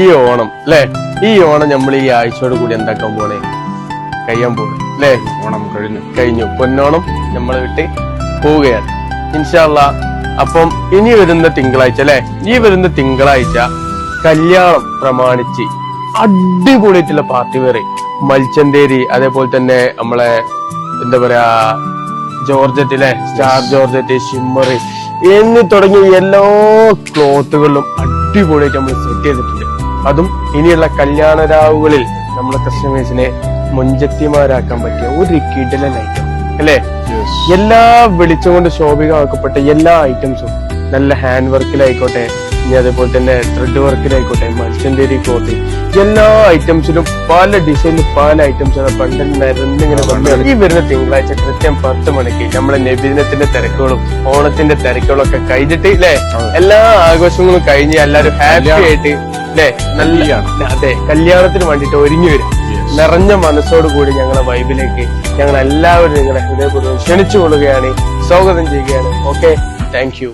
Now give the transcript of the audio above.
ഈ ഓണം അല്ലെ, ഈ ഓണം നമ്മൾ ഈ ആഴ്ചയോട് കൂടി എന്താക്കാൻ പോണേ, കഴിയാൻ പോണേ അല്ലെ. ഓണം കഴിഞ്ഞു, പൊന്നോണം നമ്മളെ വിട്ട് പോവുകയാണ് ഇൻഷാ അള്ളാ. അപ്പം ഇനി വരുന്ന തിങ്കളാഴ്ച അല്ലെ, ഈ വരുന്ന തിങ്കളാഴ്ച കല്യാണം പ്രമാണിച്ച് അടിപൊളിയായിട്ടുള്ള പാർട്ടി വേറെ മൽച്ചന്തേരി, അതേപോലെ തന്നെ നമ്മളെ എന്താ പറയാ ജോർജറ്റ് അല്ലെ, സ്റ്റാർ ജോർജറ്റ്, ഷിമ്മർ എന്ന് തുടങ്ങിയ എല്ലാ ക്ലോത്തുകളിലും അടിപൊളിയായിട്ട് നമ്മൾ സെറ്റ് ചെയ്തിട്ടുണ്ട്. അതും ഇനിയുള്ള കല്യാണ രാവുകളിൽ നമ്മളെ കസ്റ്റമേഴ്സിനെ മുഞ്ചത്തിമാരാക്കാൻ പറ്റിയ ഒരു കിടിലൻ ഐറ്റം അല്ലെ. എല്ലാ വിളിച്ചുകൊണ്ട് ശോഭികമാക്കപ്പെട്ട എല്ലാ ഐറ്റംസും നല്ല ഹാൻഡ് വർക്കിലായിക്കോട്ടെ, ഇനി അതേപോലെ തന്നെ ത്രെഡ് വർക്കിലായിക്കോട്ടെ, മൽച്ചന്തേരി ക്ലോത്ത്, എല്ലാ ഐറ്റംസിലും പല ഡിസൈനിലും പല ഐറ്റംസ് പണ്ട് നിരന്നിങ്ങനെ കൊണ്ടുവരണം. ഈ വരുന്ന തിങ്കളാഴ്ച കൃത്യം 10 മണിക്ക് നമ്മളെ നബിദിനത്തിന്റെ തിരക്കുകളും ഓണത്തിന്റെ തിരക്കുകളും ഒക്കെ കഴിഞ്ഞിട്ട് അല്ലെ, എല്ലാ ആഘോഷങ്ങളും കഴിഞ്ഞ് എല്ലാവരും ഹാപ്പി ആയിട്ട് അല്ലെ, നല്ല അതെ കല്യാണത്തിന് വേണ്ടിട്ട് ഒരുങ്ങി വരും. നിറഞ്ഞ മനസ്സോടുകൂടി ഞങ്ങളെ വൈബിലേക്ക് ഞങ്ങൾ എല്ലാവരും നിങ്ങളെ ഹൃദയപൂർവ്വം ക്ഷണിച്ചു കൊള്ളുകയാണ്, സ്വാഗതം ചെയ്യുകയാണ്. Okay, thank you.